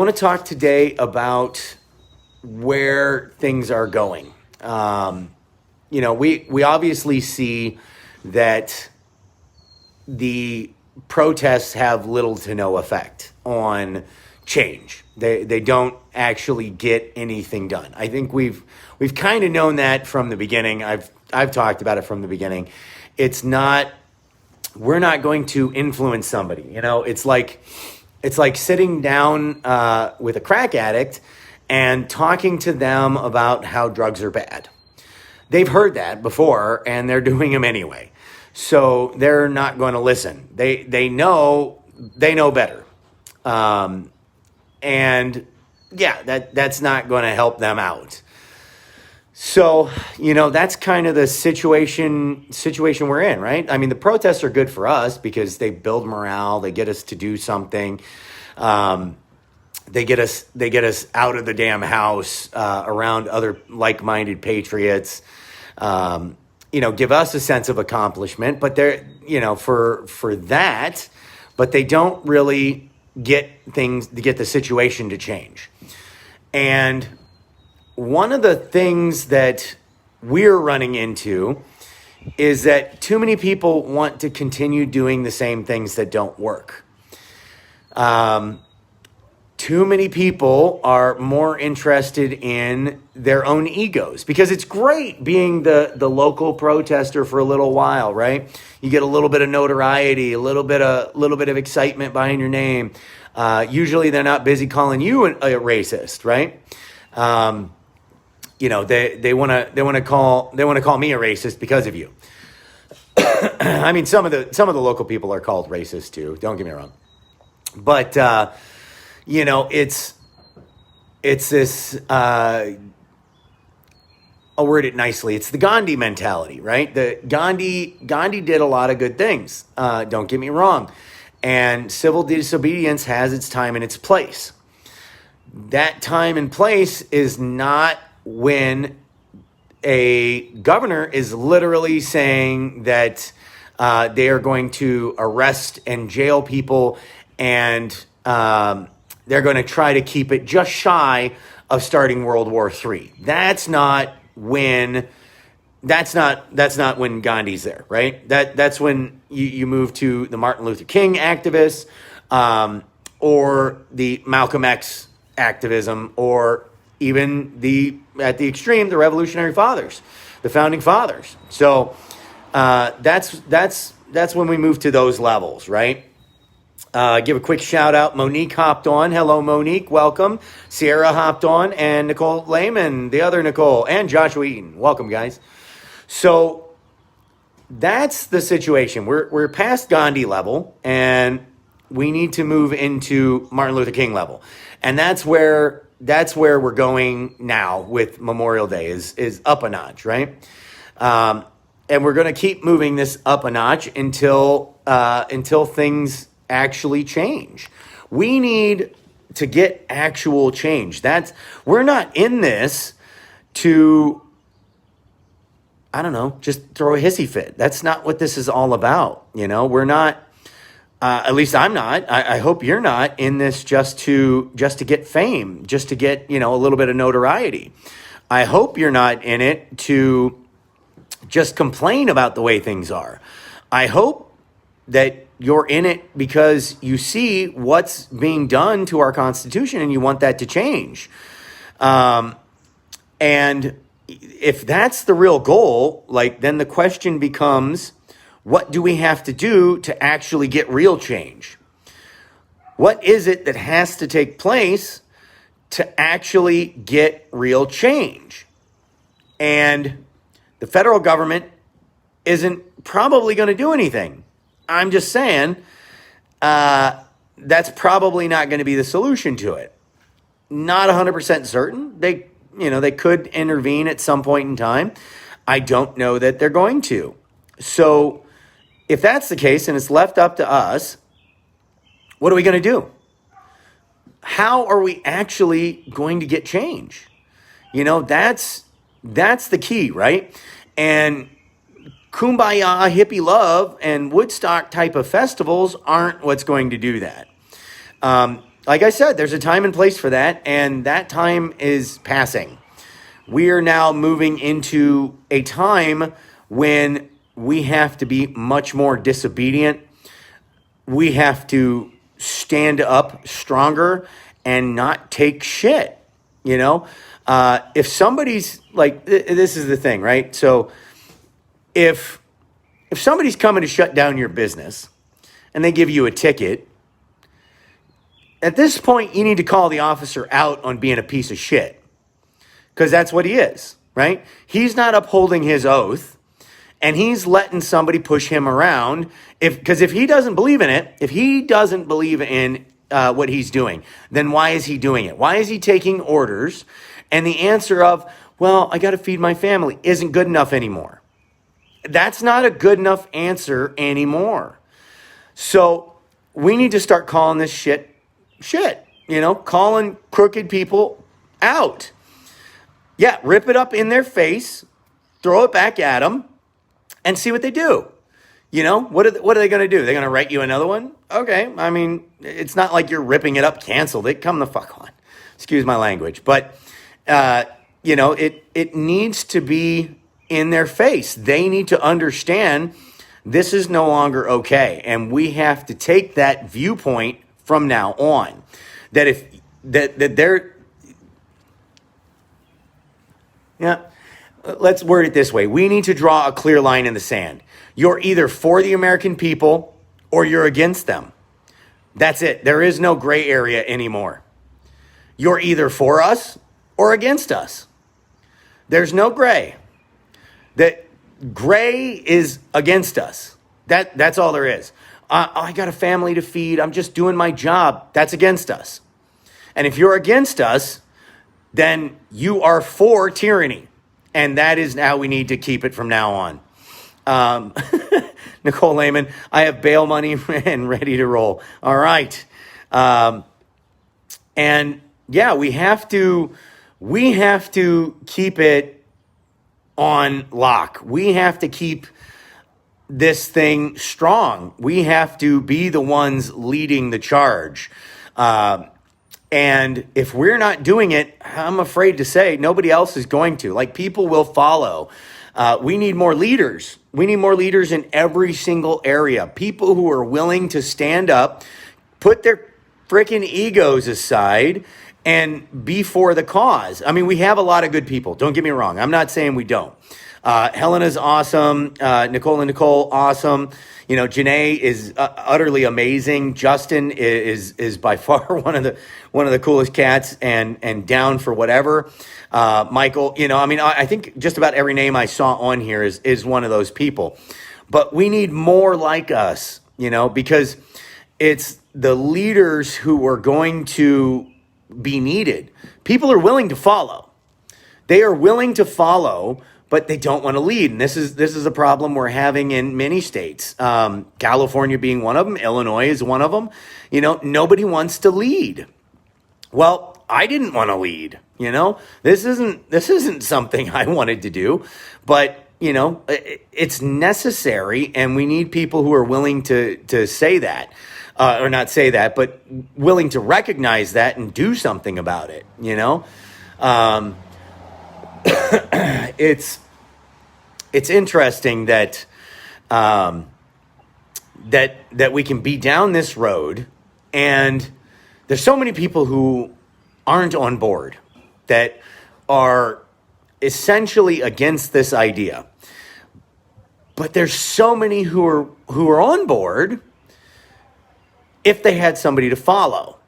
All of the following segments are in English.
I want to talk today about where things are going. We obviously see that the protests have little to no effect on change. They don't actually get anything done. I think we've kind of known that from the beginning. I've talked about it from the beginning. It's not We're not going to influence somebody. It's like sitting down with a crack addict and talking to them about how drugs are bad. They've heard that before, and they're doing them anyway. So they're not going to listen. They know better, and yeah, that's not going to help them out. So, that's kind of the situation we're in, right? I mean, the protests are good for us because they build morale. They get us to do something. They get us out of the damn house, around other like-minded patriots. Give us a sense of accomplishment, but they're, for that, but they don't really get the situation to change. And one of the things that we're running into is that too many people want to continue doing the same things that don't work. Too many people are more interested in their own egos because it's great being the local protester for a little while, right? You get a little bit of notoriety, a little bit of excitement behind your name. Usually they're not busy calling you a racist, right? They want to call me a racist because of you. I mean, some of the local people are called racist too. Don't get me wrong, but it's this. I'll word it nicely. It's the Ghandi mentality, right? Ghandi did a lot of good things. Don't get me wrong, and civil disobedience has its time and its place. That time and place is not when a governor is literally saying that they are going to arrest and jail people, and they're going to try to keep it just shy of starting World War III. That's not when Gandhi's there, right? That's when you move to the Martin Luther King activists, or the Malcolm X activism, or even at the extreme, the Revolutionary Fathers, the Founding Fathers. So that's when we move to those levels, right? Give a quick shout out. Monique hopped on. Hello, Monique. Welcome. Sierra hopped on, and Nicole Lehman, the other Nicole, and Joshua Eaton. Welcome, guys. So that's the situation. We're past Gandhi level, and we need to move into Martin Luther King level, and that's where we're going now with Memorial Day is up a notch, right? And we're going to keep moving this up a notch until things actually change. We need to get actual change. We're not in this to, I don't know, just throw a hissy fit. That's not what this is all about. We're not, at least I'm not. I hope you're not in this just to get fame, just to get, a little bit of notoriety. I hope you're not in it to just complain about the way things are. I hope that you're in it because you see what's being done to our Constitution and you want that to change. And if that's the real goal, then the question becomes, what do we have to do to actually get real change? What is it that has to take place to actually get real change? And the federal government isn't probably going to do anything. I'm just saying that's probably not going to be the solution to it. Not 100% certain. They could intervene at some point in time. I don't know that they're going to. So if that's the case and it's left up to us, what are we going to do? How are we actually going to get change? That's the key, right? And Kumbaya, hippie love, and Woodstock type of festivals aren't what's going to do that. A like I said, there's a time and place for that, and that time is passing. We are now moving into a time when we have to be much more disobedient. We have to stand up stronger and not take shit. You know, if somebody's like, this is the thing, right? So if somebody's coming to shut down your business and they give you a ticket, at this point, you need to call the officer out on being a piece of shit, because that's what he is, right? He's not upholding his oath, and he's letting somebody push him around. Because if he doesn't believe in it, if he doesn't believe in what he's doing, then why is he doing it? Why is he taking orders? And the answer of, well, I got to feed my family, isn't good enough anymore. That's not a good enough answer anymore. So we need to start calling this shit, calling crooked people out. Yeah, rip it up in their face, throw it back at them, and see what they do. What are they going to do? They're going to write you another one? Okay, I mean, it's not like you're ripping it up, canceled it. Come the fuck on. Excuse my language. But, it needs to be in their face. They need to understand this is no longer okay. And we have to take that viewpoint from now on. That if that they're, yeah, let's word it this way. We need to draw a clear line in the sand. You're either for the American people or you're against them. That's it. There is no gray area anymore. You're either for us or against us. There's no gray. That gray is against us. That's all there is. I got a family to feed. I'm just doing my job. That's against us. And if you're against us, then you are for tyranny. And that is how we need to keep it from now on. Nicole Lehman, I have bail money and ready to roll. All right. And yeah, we have to keep it on lock. We have to keep this thing strong. We have to be the ones leading the charge. And if we're not doing it, I'm afraid to say nobody else is going to. Like, people will follow. We need more leaders. We need more leaders in every single area. People who are willing to stand up, put their freaking egos aside, and be for the cause. I mean, we have a lot of good people. Don't get me wrong. I'm not saying we don't. Helena's awesome. Nicole, awesome. Janae is utterly amazing. Justin is by far one of the coolest cats and down for whatever. Michael, I think just about every name I saw on here is one of those people. But we need more like us, because it's the leaders who are going to be needed. People are willing to follow. They are willing to follow, but they don't want to lead. And this is a problem we're having in many states. California being one of them. Illinois is one of them. Nobody wants to lead. Well, I didn't want to lead. This isn't something I wanted to do, but it's necessary, and we need people who are willing to say that, or not say that, but willing to recognize that and do something about it. It's interesting that that we can be down this road, and there's so many people who aren't on board, that are essentially against this idea. But there's so many who are on board if they had somebody to follow.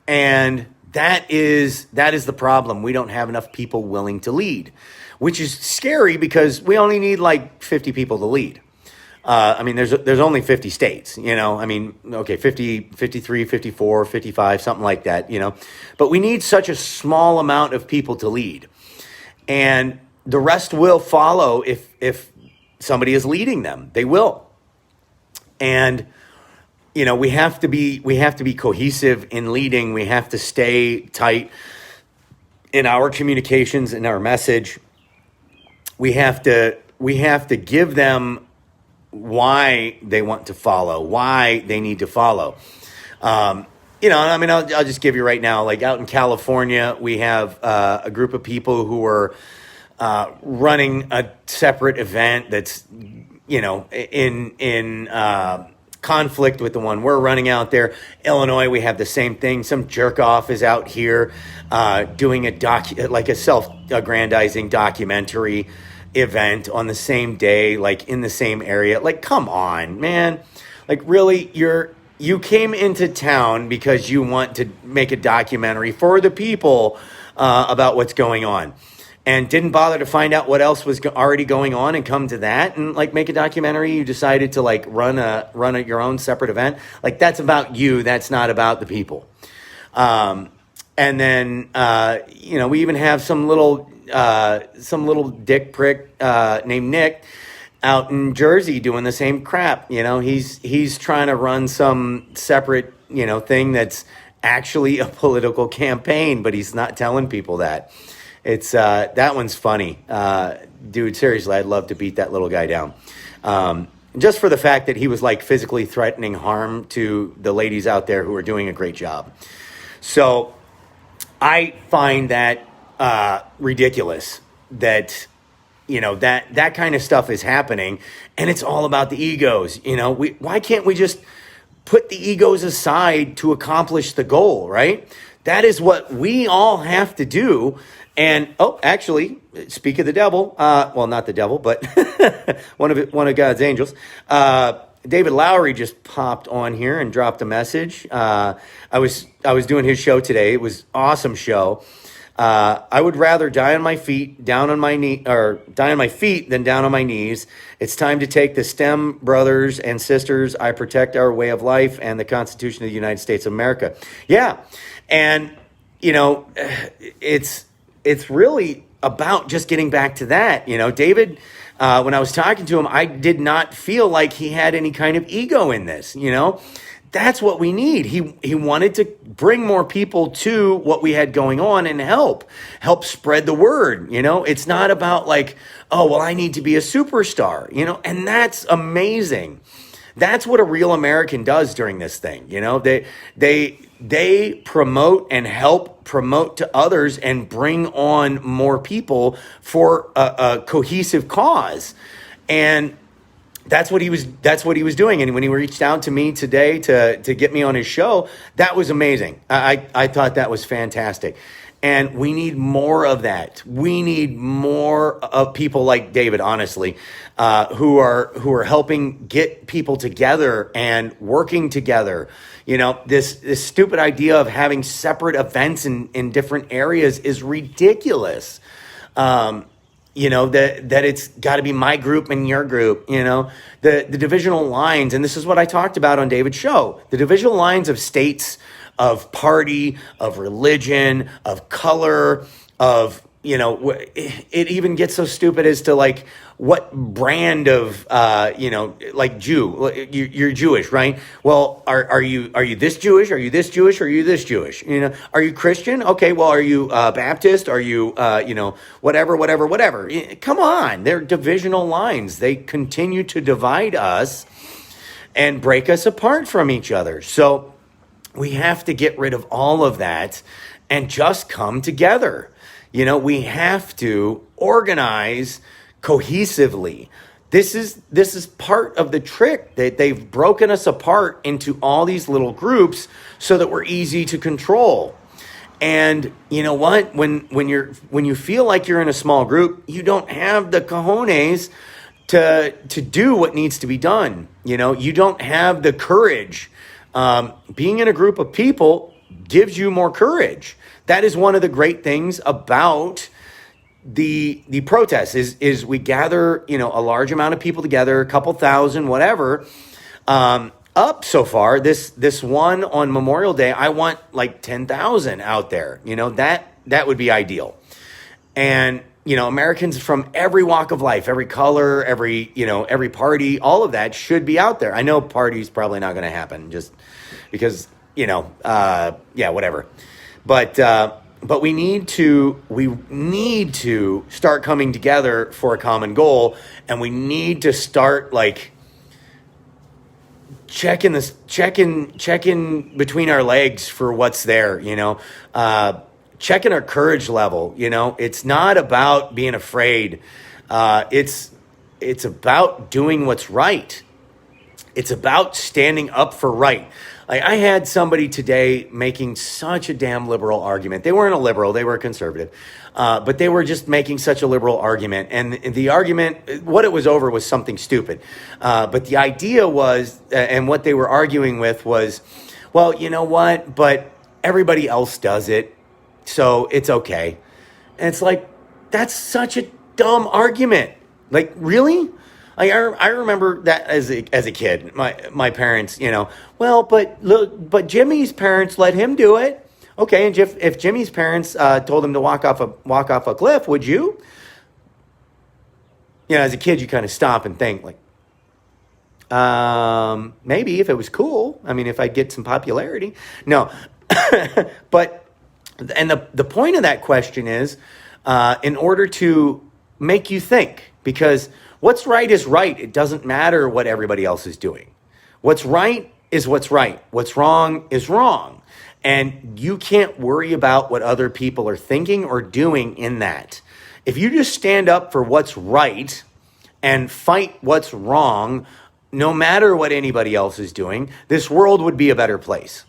And that is the problem. We don't have enough people willing to lead, which is scary because we only need like 50 people to lead. There's only 50 states, 50, 53, 54, 55, something like that, but we need such a small amount of people to lead, and the rest will follow if somebody is leading them. They will. And, we have to be cohesive in leading. We have to stay tight in our communications, in our message. We have to give them why they want to follow, why they need to follow. I mean, I'll just give you right now, like out in California, we have a group of people who are running a separate event that's, in conflict with the one we're running out there. Illinois, we have the same thing. Some jerk off is out here doing a self-aggrandizing documentary event on the same day, like in the same area. Like, come on, man. Like, really, you came into town because you want to make a documentary for the people about what's going on, and didn't bother to find out what else was already going on and come to that and like make a documentary. You decided to like run your own separate event. Like, that's about you. That's not about the people. And then we even have some little dick prick named Nick out in Jersey doing the same crap. He's trying to run some separate, thing that's actually a political campaign, but he's not telling people that. It's that one's funny. Dude, seriously, I'd love to beat that little guy down. Just for the fact that he was like physically threatening harm to the ladies out there who are doing a great job. So I find that ridiculous that that kind of stuff is happening, and it's all about the egos. Why can't we just put the egos aside to accomplish the goal, right? That is what we all have to do. And actually, speak of the devil, well, not the devil, but one of God's angels. David Lowery just popped on here and dropped a message. I was doing his show today. It was an awesome show. I would rather die on my feet, die on my feet than down on my knees. It's time to take the STEM brothers and sisters. I protect our way of life and the Constitution of the United States of America. Yeah. And, it's really about just getting back to that. David, when I was talking to him, I did not feel like he had any kind of ego in this. That's what we need. He wanted to bring more people to what we had going on and help spread the word. It's not about like, oh, well, I need to be a superstar, and that's amazing. That's what a real American does during this thing. They promote and help promote to others and bring on more people for a cohesive cause. And that's what he was doing. And when he reached out to me today to get me on his show, that was amazing. I thought that was fantastic. And we need more of that. We need more of people like David, honestly, who are helping get people together and working together. This stupid idea of having separate events in different areas is ridiculous. That it's got to be my group and your group, the divisional lines. And this is what I talked about on David's show, the divisional lines of states, of party, of religion, of color, of, it even gets so stupid as to like what brand of, like Jew, you're Jewish, right? Well, are you this Jewish? Are you this Jewish? Are you this Jewish? Are you Christian? Okay. Well, are you Baptist? Are you, whatever. Come on. They're divisional lines. They continue to divide us and break us apart from each other. So we have to get rid of all of that and just come together. We have to organize cohesively. This is part of the trick that they've broken us apart into all these little groups so that we're easy to control. And you know what? When you feel like you're in a small group, you don't have the cojones to do what needs to be done. You don't have the courage. Being in a group of people gives you more courage. That is one of the great things about the protests is we gather, a large amount of people together, a couple thousand, whatever, up so far. This one on Memorial Day, I want like 10,000 out there, that would be ideal. And, Americans from every walk of life, every color, every party, all of that should be out there. I know party's probably not going to happen just because, whatever. But we need to start coming together for a common goal, and we need to start like checking between our legs for what's there, checking our courage level. It's not about being afraid. It's about doing what's right. It's about standing up for right. Like, I had somebody today making such a damn liberal argument. They weren't a liberal, they were a conservative. But they were just making such a liberal argument. And the argument, what it was over was something stupid. But the idea was, and what they were arguing with was, well, you know what? But everybody else does it, so it's okay. And it's like, that's such a dumb argument. Like, really? Like, I remember that as a kid, my parents, well, but look, but Jimmy's parents let him do it. Okay, and if Jimmy's parents told him to walk off a cliff, would you? As a kid, you kind of stop and think, like, maybe if it was cool. I mean, if I'd get some popularity. No, but the point of that question is, in order to make you think, because what's right is right. It doesn't matter what everybody else is doing. What's right is what's right. What's wrong is wrong. And you can't worry about what other people are thinking or doing in that. If you just stand up for what's right and fight what's wrong, no matter what anybody else is doing, this world would be a better place.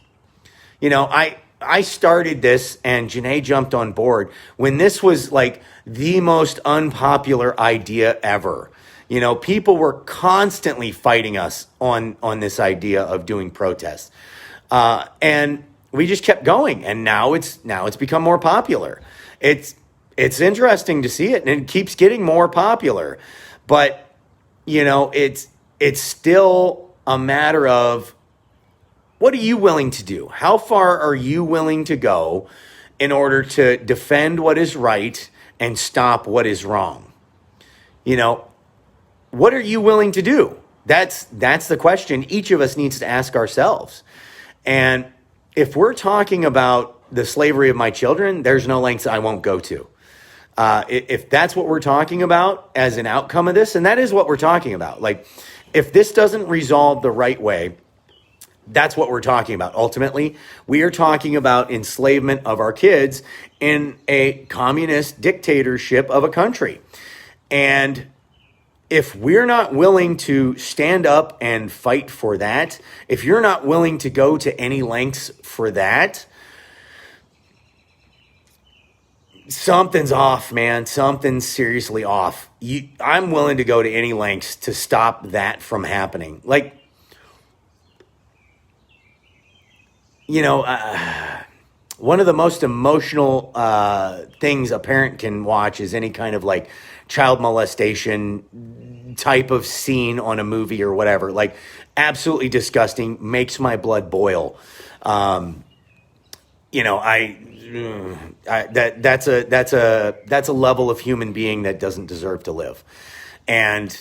I started this and Janae jumped on board when this was like the most unpopular idea ever. People were constantly fighting us on this idea of doing protests. And we just kept going, and now it's become more popular. It's interesting to see it, and it keeps getting more popular. But it's still a matter of, what are you willing to do? How far are you willing to go in order to defend what is right and stop what is wrong? What are you willing to do? That's the question each of us needs to ask ourselves. And if we're talking about the slavery of my children, there's no lengths I won't go to. If that's what we're talking about as an outcome of this, and that is what we're talking about. Like, if this doesn't resolve the right way, that's what we're talking about. Ultimately, we are talking about enslavement of our kids in a communist dictatorship of a country. And if we're not willing to stand up and fight for that, if you're not willing to go to any lengths for that, something's off, man. Something's seriously off. I'm willing to go to any lengths to stop that from happening. Like, one of the most emotional things a parent can watch is any kind of like child molestation type of scene on a movie or whatever. Like, absolutely disgusting, makes my blood boil. That's a level of human being that doesn't deserve to live. And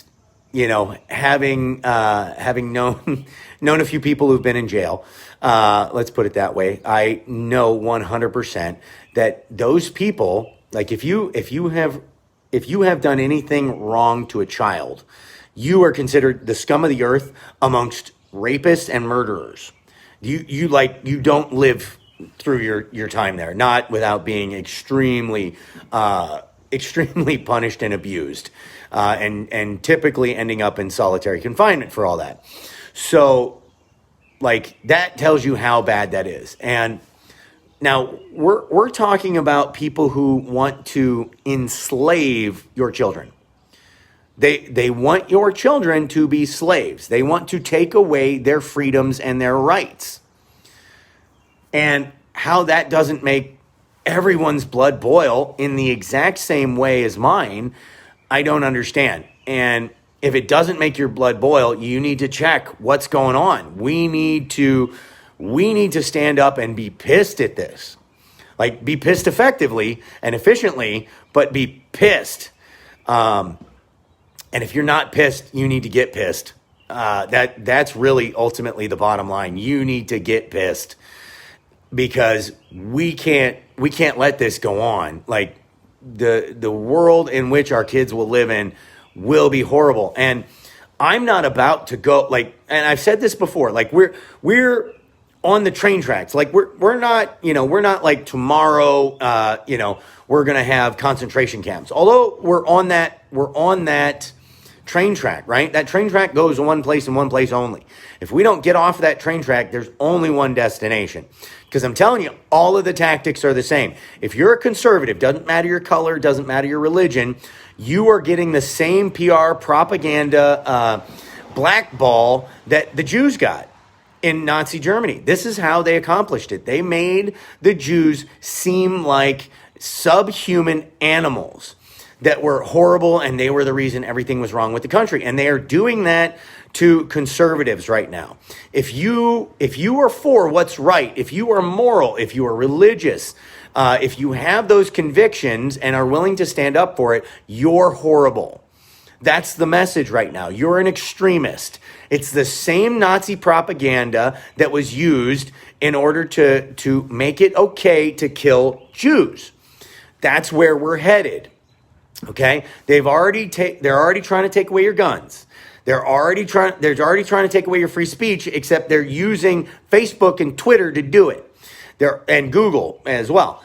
having known a few people who've been in jail, let's put it that way, I know 100% that those people, like, if you have done anything wrong to a child, you are considered the scum of the earth amongst rapists and murderers. You don't live through your time there, not without being extremely punished and abused, and typically ending up in solitary confinement for all that. So, like, that tells you how bad that is. And now we're talking about people who want to enslave your children. They want your children to be slaves. They want to take away their freedoms and their rights. And how that doesn't make everyone's blood boil in the exact same way as mine, I don't understand. And if it doesn't make your blood boil, you need to check what's going on. We need to stand up and be pissed at this. Like, be pissed effectively and efficiently, but be pissed. And if you're not pissed, you need to get pissed. That's really ultimately the bottom line. You need to get pissed, because we can't let this go on. Like, the world in which our kids will live in will be horrible. And I'm not about to go like, and I've said this before, like we're on the train tracks. Like we're not, we're not like tomorrow, we're going to have concentration camps. Although we're on that train track, right? That train track goes one place and one place only. If we don't get off of that train track, there's only one destination. Because I'm telling you, all of the tactics are the same. If you're a conservative, doesn't matter your color, doesn't matter your religion, you are getting the same PR propaganda blackball that the Jews got in Nazi Germany. This is how they accomplished it. They made the Jews seem like subhuman animals that were horrible, and they were the reason everything was wrong with the country. And they are doing that to conservatives right now. If you are for what's right, if you are moral, if you are religious, if you have those convictions and are willing to stand up for it, you're horrible. That's the message right now. You're an extremist. It's the same Nazi propaganda that was used in order to make it okay to kill Jews. That's where we're headed. Okay? They're already trying to take away your guns. They're already trying to take away your free speech, except they're using Facebook and Twitter to do it. And Google as well.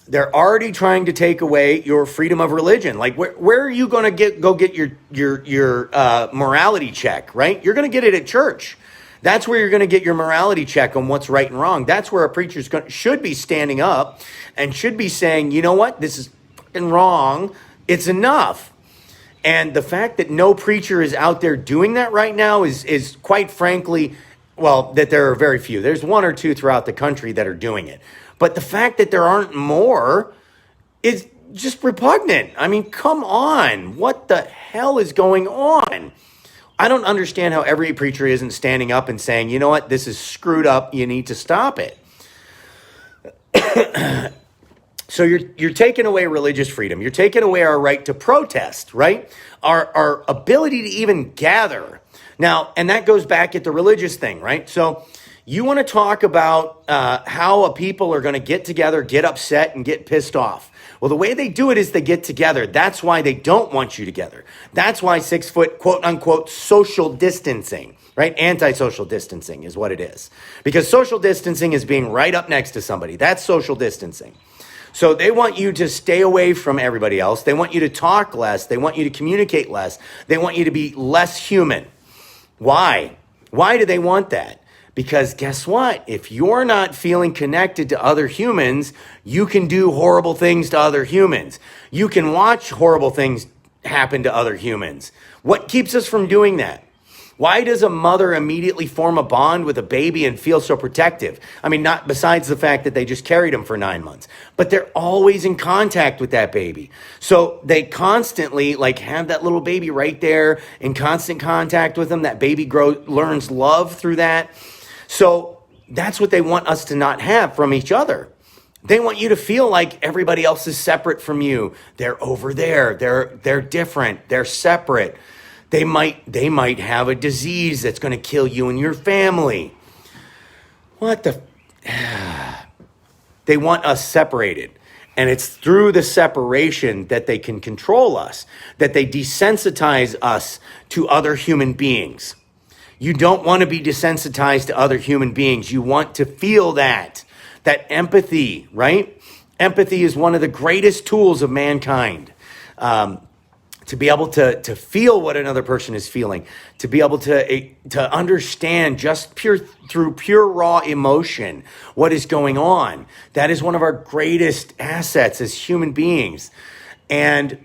They're already trying to take away your freedom of religion. Like where are you going to go get your morality check, right? You're going to get it at church. That's where you're going to get your morality check on what's right and wrong. That's where a preacher should be standing up and should be saying, you know what, this is fucking wrong. It's enough. And the fact that no preacher is out there doing that right now is quite frankly, well, that there are very few. There's one or two throughout the country that are doing it. But the fact that there aren't more is just repugnant. I mean, come on. What the hell is going on? I don't understand how every preacher isn't standing up and saying, you know what, this is screwed up. You need to stop it. So you're taking away religious freedom. You're taking away our right to protest, right? Our ability to even gather. Now, and that goes back at the religious thing, right? So you want to talk about how a people are going to get together, get upset, and get pissed off. Well, the way they do it is they get together. That's why they don't want you together. That's why 6 foot, quote unquote, social distancing, right? Anti-social distancing is what it is. Because social distancing is being right up next to somebody. That's social distancing. So they want you to stay away from everybody else. They want you to talk less. They want you to communicate less. They want you to be less human. Why? Why do they want that? Because guess what? If you're not feeling connected to other humans, you can do horrible things to other humans. You can watch horrible things happen to other humans. What keeps us from doing that? Why does a mother immediately form a bond with a baby and feel so protective? I mean, not besides the fact that they just carried him for 9 months, but they're always in contact with that baby. So they constantly have that little baby right there in constant contact with them. That baby learns love through that. So that's what they want us to not have from each other. They want you to feel like everybody else is separate from you. They're over there. They're different. They're separate. They might have a disease that's going to kill you and your family. What the? They want us separated. And it's through the separation that they can control us, that they desensitize us to other human beings. You don't want to be desensitized to other human beings. You want to feel that empathy, right? Empathy is one of the greatest tools of mankind. To be able to feel what another person is feeling, to be able to understand just through pure raw emotion what is going on. That is one of our greatest assets as human beings. And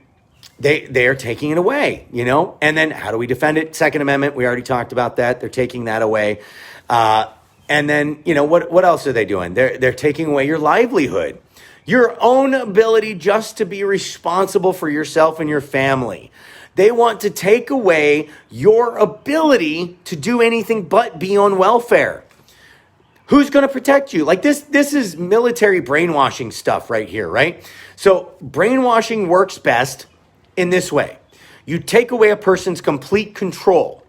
they are taking it away, And then how do we defend it? Second Amendment, we already talked about that. They're taking that away. And then, what else are they doing? They're taking away your livelihood. Your own ability just to be responsible for yourself and your family. They want to take away your ability to do anything but be on welfare. Who's going to protect you? This is military brainwashing stuff right here, right? So brainwashing works best in this way. You take away a person's complete control.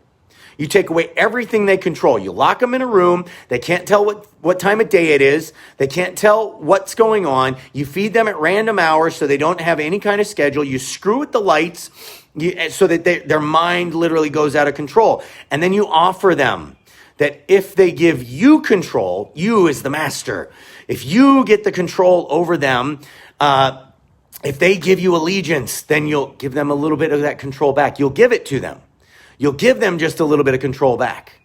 You take away everything they control. You lock them in a room. They can't tell what time of day it is. They can't tell what's going on. You feed them at random hours so they don't have any kind of schedule. You screw with the lights so that their mind literally goes out of control. And then you offer them that if they give you control, you as the master, if you get the control over them, if they give you allegiance, then you'll give them a little bit of that control back. You'll give it to them. You'll give them just a little bit of control back,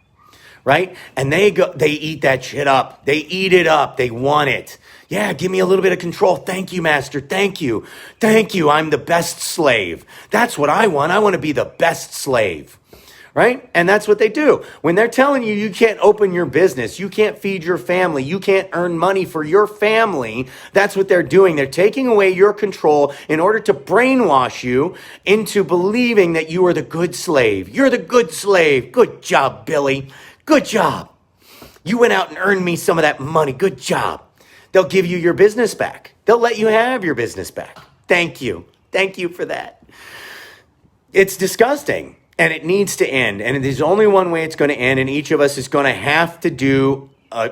right? And they eat that shit up. They eat it up. They want it. Yeah, give me a little bit of control. Thank you, master. Thank you. Thank you. I'm the best slave. That's what I want. I want to be the best slave, right? And that's what they do. When they're telling you you can't open your business, you can't feed your family, you can't earn money for your family, that's what they're doing. They're taking away your control in order to brainwash you into believing that you are the good slave. You're the good slave. Good job, Billy. Good job. You went out and earned me some of that money. Good job. They'll give you your business back. They'll let you have your business back. Thank you. Thank you for that. It's disgusting. And it needs to end. And there's only one way it's going to end. And each of us is going to have to do a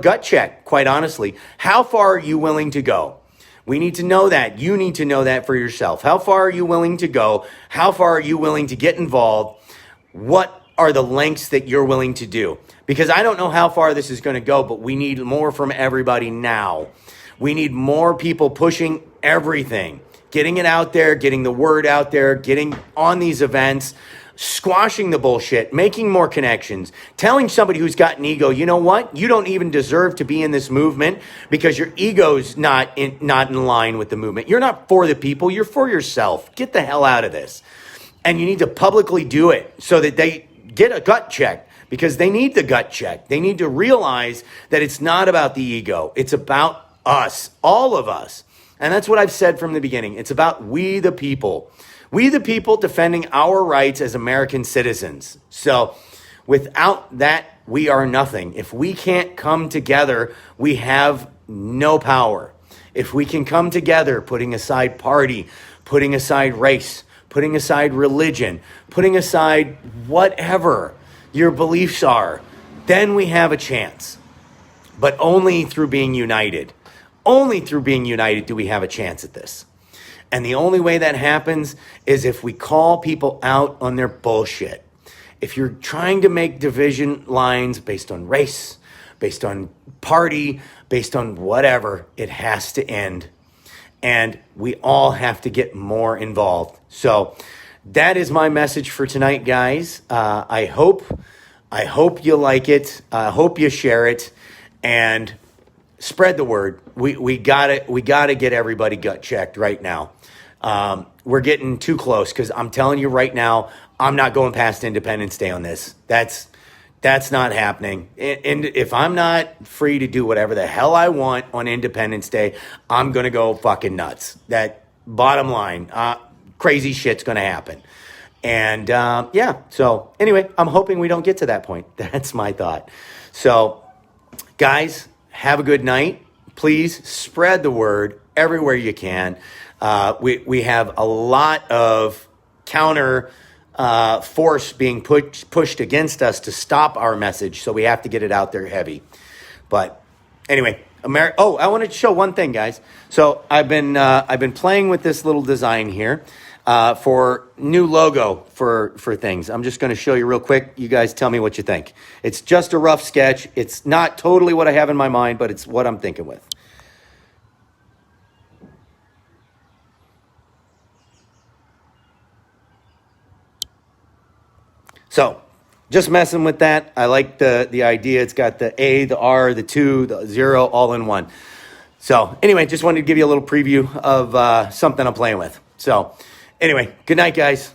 gut check, quite honestly. How far are you willing to go? We need to know that. You need to know that for yourself. How far are you willing to go? How far are you willing to get involved? What are the lengths that you're willing to do? Because I don't know how far this is going to go, but we need more from everybody now. We need more people pushing everything. Getting it out there, getting the word out there, getting on these events, squashing the bullshit, making more connections, telling somebody who's got an ego, you know what? You don't even deserve to be in this movement because your ego's not in line with the movement. You're not for the people, you're for yourself. Get the hell out of this. And you need to publicly do it so that they get a gut check because they need the gut check. They need to realize that it's not about the ego. It's about us, all of us. And that's what I've said from the beginning. It's about we the people. We the people defending our rights as American citizens. So without that, we are nothing. If we can't come together, we have no power. If we can come together, putting aside party, putting aside race, putting aside religion, putting aside whatever your beliefs are, then we have a chance. But only through being united. Only through being united do we have a chance at this. And the only way that happens is if we call people out on their bullshit. If you're trying to make division lines based on race, based on party, based on whatever, it has to end. And we all have to get more involved. So that is my message for tonight, guys. I hope you like it. I hope you share it. And spread the word. We gotta get everybody gut checked right now. We're getting too close because I'm telling you right now, I'm not going past Independence Day on this. That's not happening. And if I'm not free to do whatever the hell I want on Independence Day, I'm gonna go fucking nuts. That bottom line, crazy shit's gonna happen. And yeah. So anyway, I'm hoping we don't get to that point. That's my thought. So, guys. Have a good night. Please spread the word everywhere you can. We have a lot of counter force being pushed against us to stop our message, so we have to get it out there heavy. But anyway, I wanted to show one thing, guys. So I've been playing with this little design here for new logo for things. I'm just going to show you real quick. You guys tell me what you think. It's just a rough sketch. It's not totally what I have in my mind, but it's what I'm thinking with. So just messing with that. I like the idea. It's got the A, the R, the 2, the 0 all in one. So anyway, just wanted to give you a little preview of something I'm playing with. So anyway, good night, guys.